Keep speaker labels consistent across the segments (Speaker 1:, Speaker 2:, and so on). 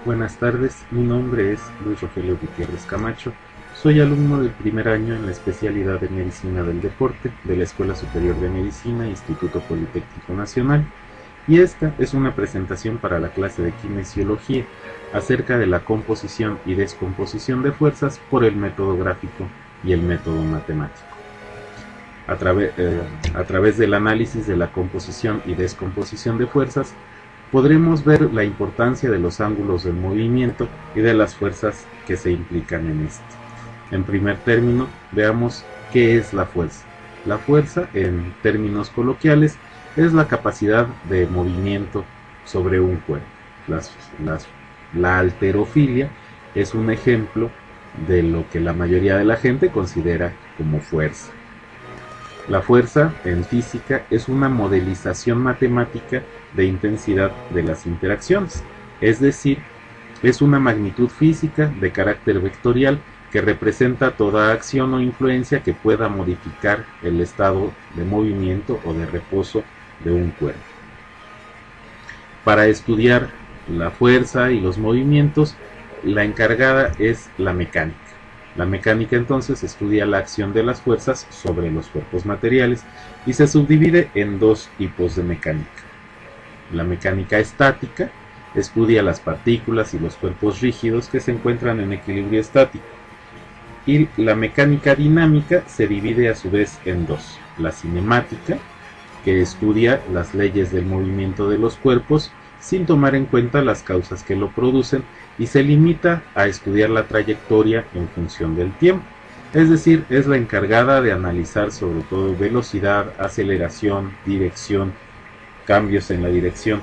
Speaker 1: Buenas tardes, mi nombre es Luis Rogelio Gutiérrez Camacho. Soy alumno del primer año en la especialidad de Medicina del Deporte de la Escuela Superior de Medicina, Instituto Politécnico Nacional, y esta es una presentación para la clase de Kinesiología acerca de la composición y descomposición de fuerzas por el método gráfico y el método matemático. A través del análisis de la composición y descomposición de fuerzas, podremos ver la importancia de los ángulos del movimiento y de las fuerzas que se implican en este. En primer término, veamos qué es la fuerza. La fuerza, en términos coloquiales, es la capacidad de movimiento sobre un cuerpo. La halterofilia es un ejemplo de lo que la mayoría de la gente considera como fuerza. La fuerza en física es una modelización matemática de intensidad de las interacciones, es decir, es una magnitud física de carácter vectorial que representa toda acción o influencia que pueda modificar el estado de movimiento o de reposo de un cuerpo. Para estudiar la fuerza y los movimientos, la encargada es la mecánica. La mecánica entonces estudia la acción de las fuerzas sobre los cuerpos materiales y se subdivide en dos tipos de mecánica. La mecánica estática estudia las partículas y los cuerpos rígidos que se encuentran en equilibrio estático. Y la mecánica dinámica se divide a su vez en dos. La cinemática, que estudia las leyes del movimiento de los cuerpos sin tomar en cuenta las causas que lo producen y se limita a estudiar la trayectoria en función del tiempo. Es decir, es la encargada de analizar sobre todo velocidad, aceleración, dirección, cambios en la dirección.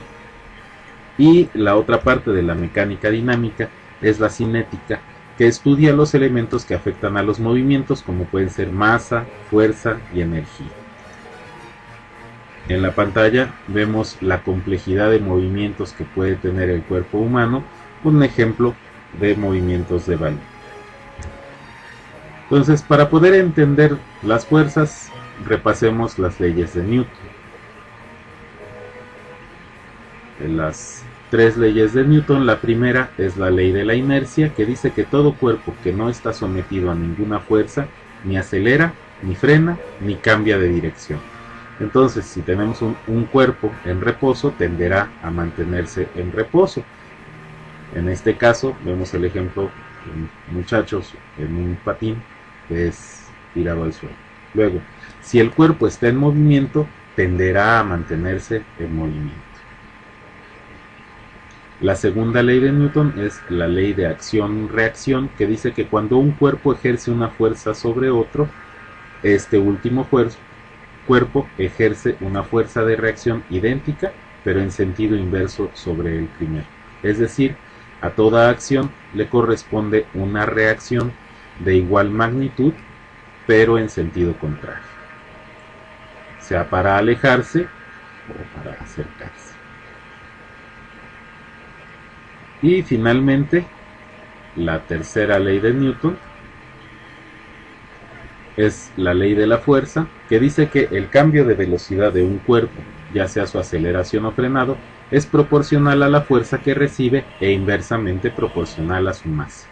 Speaker 1: Y la otra parte de la mecánica dinámica es la cinética, que estudia los elementos que afectan a los movimientos, como pueden ser masa, fuerza y energía. En la pantalla vemos la complejidad de movimientos que puede tener el cuerpo humano, un ejemplo de movimientos de balón. Entonces, para poder entender las fuerzas, repasemos las leyes de Newton. Las tres leyes de Newton, la primera es la ley de la inercia, que dice que todo cuerpo que no está sometido a ninguna fuerza, ni acelera, ni frena, ni cambia de dirección. Entonces, si tenemos un cuerpo en reposo, tenderá a mantenerse en reposo. En este caso, vemos el ejemplo de muchachos en un patín que es tirado al suelo. Luego, si el cuerpo está en movimiento, tenderá a mantenerse en movimiento. La segunda ley de Newton es la ley de acción-reacción, que dice que cuando un cuerpo ejerce una fuerza sobre otro, este último cuerpo ejerce una fuerza de reacción idéntica, pero en sentido inverso sobre el primero. Es decir, a toda acción le corresponde una reacción de igual magnitud, pero en sentido contrario, sea para alejarse o para acercarse. Y finalmente, la tercera ley de Newton es la ley de la fuerza, que dice que el cambio de velocidad de un cuerpo, ya sea su aceleración o frenado, es proporcional a la fuerza que recibe e inversamente proporcional a su masa.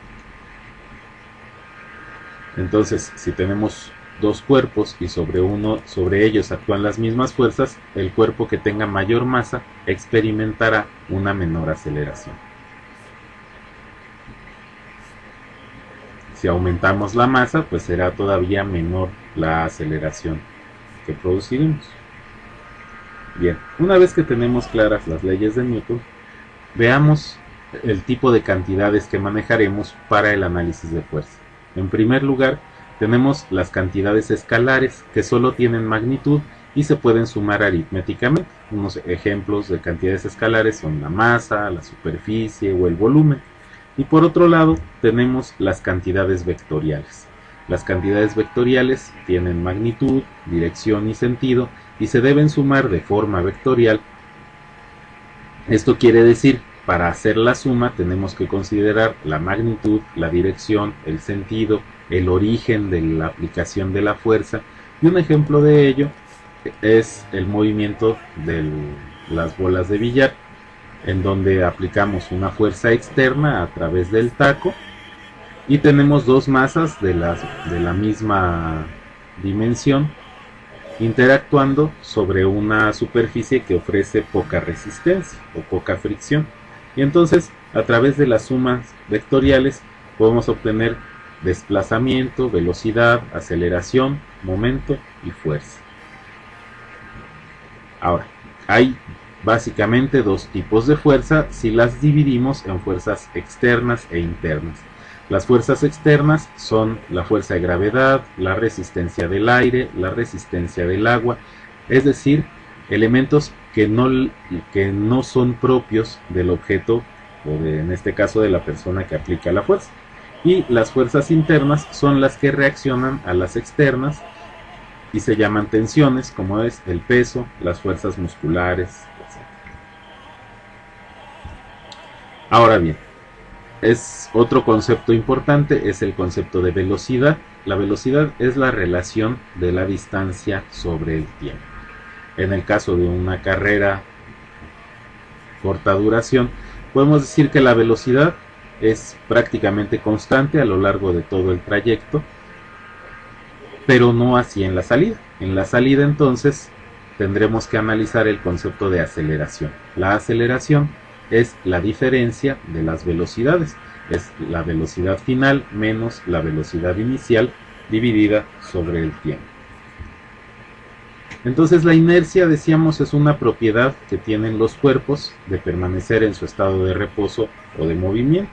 Speaker 1: Entonces, si tenemos dos cuerpos y sobre ellos actúan las mismas fuerzas, el cuerpo que tenga mayor masa experimentará una menor aceleración. Si aumentamos la masa, pues será todavía menor la aceleración que produciremos. Bien, una vez que tenemos claras las leyes de Newton, veamos el tipo de cantidades que manejaremos para el análisis de fuerza. En primer lugar, tenemos las cantidades escalares, que solo tienen magnitud y se pueden sumar aritméticamente. Unos ejemplos de cantidades escalares son la masa, la superficie o el volumen. Y por otro lado, tenemos las cantidades vectoriales. Las cantidades vectoriales tienen magnitud, dirección y sentido y se deben sumar de forma vectorial. Esto quiere decir, para hacer la suma tenemos que considerar la magnitud, la dirección, el sentido, el origen de la aplicación de la fuerza, y un ejemplo de ello es el movimiento de las bolas de billar. en donde aplicamos una fuerza externa a través del taco y tenemos dos masas de la misma dimensión interactuando sobre una superficie que ofrece poca resistencia o poca fricción, y entonces a través de las sumas vectoriales podemos obtener desplazamiento, velocidad, aceleración, momento y fuerza. Ahora, hay básicamente dos tipos de fuerza si las dividimos en fuerzas externas e internas. Las fuerzas externas son la fuerza de gravedad, la resistencia del aire, la resistencia del agua, es decir, elementos que no son propios del objeto o en este caso de la persona que aplica la fuerza. Y las fuerzas internas son las que reaccionan a las externas y se llaman tensiones, como es el peso, las fuerzas musculares, etc. Ahora bien, otro concepto importante es el concepto de velocidad. La velocidad es la relación de la distancia sobre el tiempo. En el caso de una carrera corta duración, podemos decir que la velocidad es prácticamente constante a lo largo de todo el trayecto, pero no así en la salida. En la salida entonces tendremos que analizar el concepto de aceleración. La aceleración es la diferencia de las velocidades, es la velocidad final menos la velocidad inicial dividida sobre el tiempo. Entonces la inercia, decíamos, es una propiedad que tienen los cuerpos de permanecer en su estado de reposo o de movimiento.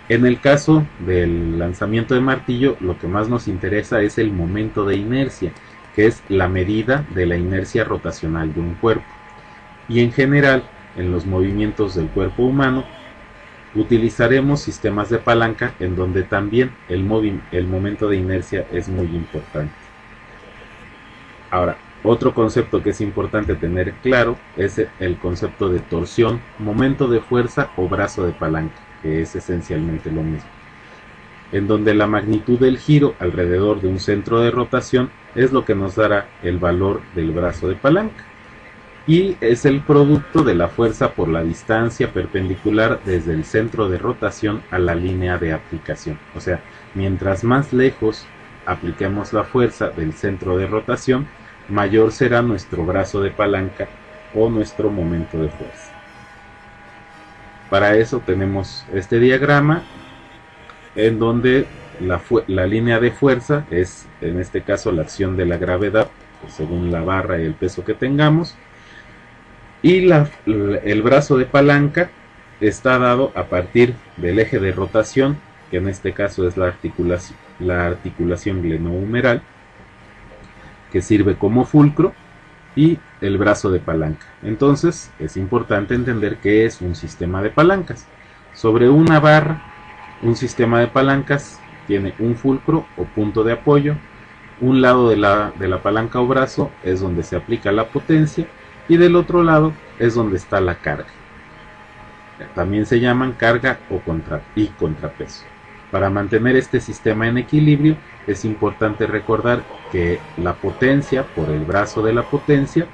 Speaker 1: En el caso del lanzamiento de martillo, lo que más nos interesa es el momento de inercia, que es la medida de la inercia rotacional de un cuerpo. Y en general, en los movimientos del cuerpo humano, utilizaremos sistemas de palanca en donde también el momento de inercia es muy importante. Ahora, otro concepto que es importante tener claro es el concepto de torsión, momento de fuerza o brazo de palanca, que es esencialmente lo mismo, en donde la magnitud del giro alrededor de un centro de rotación es lo que nos dará el valor del brazo de palanca. Y es el producto de la fuerza por la distancia perpendicular desde el centro de rotación a la línea de aplicación. O sea, mientras más lejos apliquemos la fuerza del centro de rotación, mayor será nuestro brazo de palanca o nuestro momento de fuerza. Para eso tenemos este diagrama en donde la línea de fuerza es, en este caso, la acción de la gravedad, según la barra y el peso que tengamos. Y el brazo de palanca está dado a partir del eje de rotación, que en este caso es la articulación glenohumeral, que sirve como fulcro, y el brazo de palanca. Entonces es importante entender qué es un sistema de palancas. Sobre una barra, un sistema de palancas tiene un fulcro o punto de apoyo. Un lado de la palanca o brazo es donde se aplica la potencia, y del otro lado es donde está la carga. También se llaman carga y contrapeso. Para mantener este sistema en equilibrio es importante recordar que la potencia por el brazo de la potencia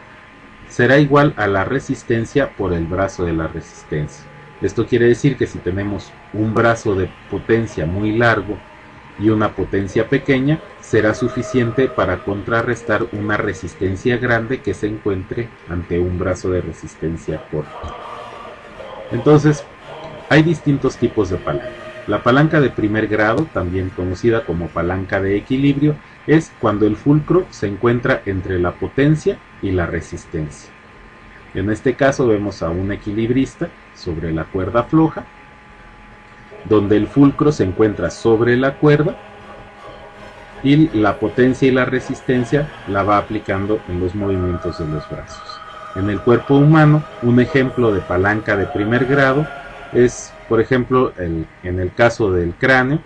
Speaker 1: será igual a la resistencia por el brazo de la resistencia. Esto quiere decir que si tenemos un brazo de potencia muy largo y una potencia pequeña, será suficiente para contrarrestar una resistencia grande que se encuentre ante un brazo de resistencia corto. Entonces, hay distintos tipos de palanca. La palanca de primer grado, también conocida como palanca de equilibrio, es cuando el fulcro se encuentra entre la potencia y la resistencia. En este caso vemos a un equilibrista sobre la cuerda floja, donde el fulcro se encuentra sobre la cuerda y la potencia y la resistencia la va aplicando en los movimientos de los brazos. En el cuerpo humano, un ejemplo de palanca de primer grado es, por ejemplo, en el caso del cráneo,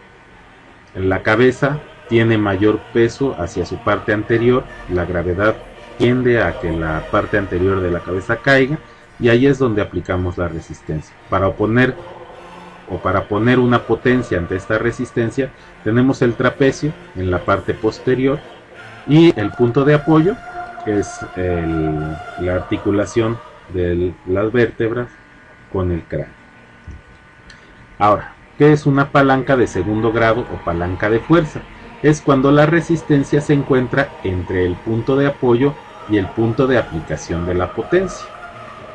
Speaker 1: la cabeza tiene mayor peso hacia su parte anterior, la gravedad tiende a que la parte anterior de la cabeza caiga, y ahí es donde aplicamos la resistencia. Para poner una potencia ante esta resistencia, tenemos el trapecio en la parte posterior y el punto de apoyo, que es la articulación de las vértebras con el cráneo. Ahora, ¿qué es una palanca de segundo grado o palanca de fuerza? Es cuando la resistencia se encuentra entre el punto de apoyo y el punto de aplicación de la potencia.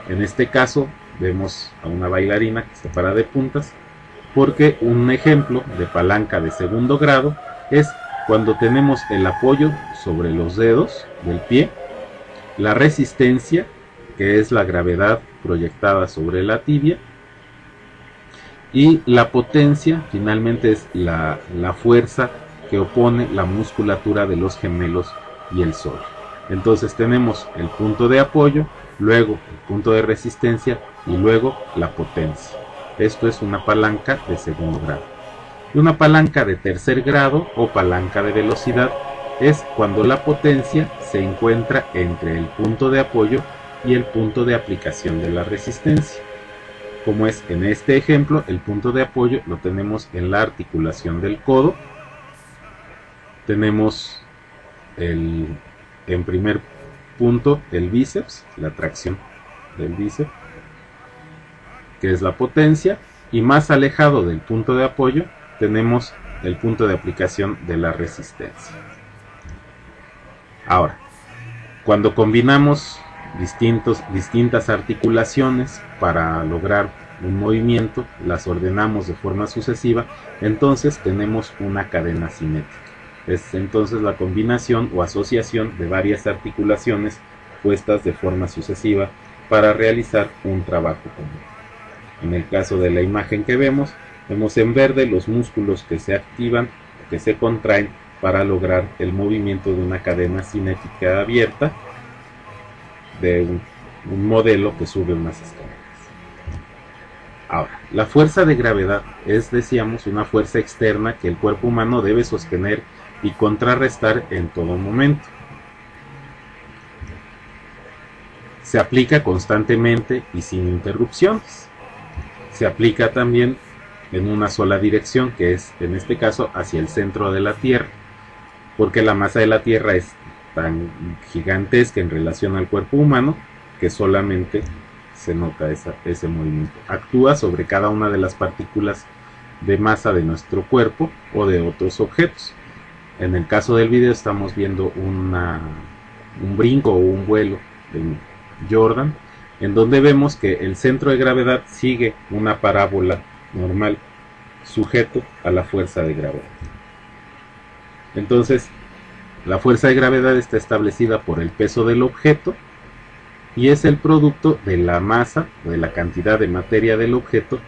Speaker 1: En este caso vemos a una bailarina que se para de puntas, porque un ejemplo de palanca de segundo grado es cuando tenemos el apoyo sobre los dedos del pie, la resistencia, que es la gravedad proyectada sobre la tibia, y la potencia finalmente es la fuerza que opone la musculatura de los gemelos y el sóleo. Entonces tenemos el punto de apoyo, luego el punto de resistencia y luego la potencia. Esto es una palanca de segundo grado. Y una palanca de tercer grado o palanca de velocidad es cuando la potencia se encuentra entre el punto de apoyo y el punto de aplicación de la resistencia. Como es en este ejemplo, el punto de apoyo lo tenemos en la articulación del codo. Tenemos en primer punto el bíceps, la tracción del bíceps, que es la potencia, y más alejado del punto de apoyo tenemos el punto de aplicación de la resistencia. Ahora, cuando combinamos distintas articulaciones para lograr un movimiento, las ordenamos de forma sucesiva, entonces tenemos una cadena cinética. Es entonces la combinación o asociación de varias articulaciones puestas de forma sucesiva para realizar un trabajo común. En el caso de la imagen que vemos en verde los músculos que se activan, que se contraen para lograr el movimiento de una cadena cinética abierta de un modelo que sube unas escaleras. Ahora, la fuerza de gravedad es, decíamos, una fuerza externa que el cuerpo humano debe sostener y contrarrestar en todo momento. Se aplica constantemente y sin interrupciones. Se aplica también en una sola dirección, que es en este caso hacia el centro de la Tierra, porque la masa de la Tierra es tan gigantesca en relación al cuerpo humano que solamente se nota ese movimiento. Actúa sobre cada una de las partículas de masa de nuestro cuerpo o de otros objetos. En el caso del video estamos viendo un brinco o un vuelo de Jordan, en donde vemos que el centro de gravedad sigue una parábola normal sujeto a la fuerza de gravedad. Entonces, la fuerza de gravedad está establecida por el peso del objeto y es el producto de la masa, de la cantidad de materia del objeto,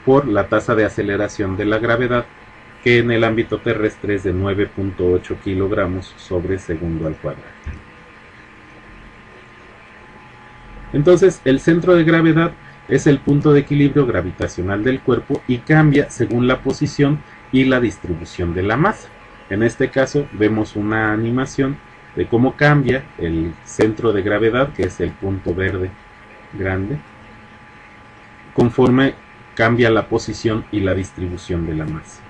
Speaker 1: por la tasa de aceleración de la gravedad, que en el ámbito terrestre es de 9.8 kilogramos sobre segundo al cuadrado. Entonces, el centro de gravedad es el punto de equilibrio gravitacional del cuerpo y cambia según la posición y la distribución de la masa. En este caso vemos una animación de cómo cambia el centro de gravedad, que es el punto verde grande, conforme cambia la posición y la distribución de la masa.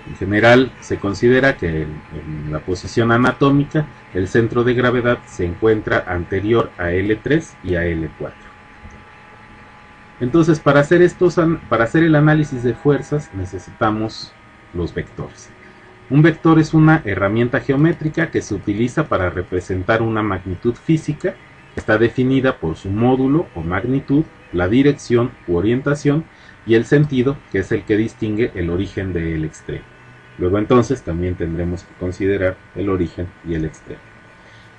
Speaker 1: En general se considera que en la posición anatómica el centro de gravedad se encuentra anterior a L3 y a L4. Entonces, para hacer el análisis de fuerzas necesitamos los vectores. Un vector es una herramienta geométrica que se utiliza para representar una magnitud física. Está definida por su módulo o magnitud, la dirección u orientación y el sentido, que es el que distingue el origen del extremo. Luego entonces también tendremos que considerar el origen y el extremo.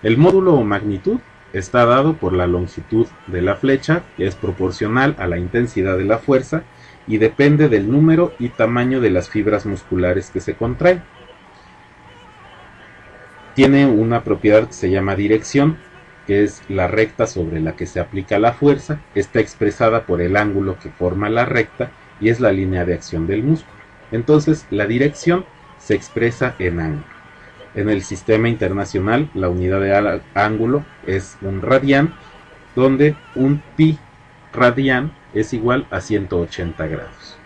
Speaker 1: El módulo o magnitud está dado por la longitud de la flecha, que es proporcional a la intensidad de la fuerza y depende del número y tamaño de las fibras musculares que se contraen. Tiene una propiedad que se llama dirección, que es la recta sobre la que se aplica la fuerza. Está expresada por el ángulo que forma la recta y es la línea de acción del músculo. Entonces, la dirección se expresa en ángulo. En el sistema internacional, la unidad de ángulo es un radián, donde un pi radián es igual a 180 grados.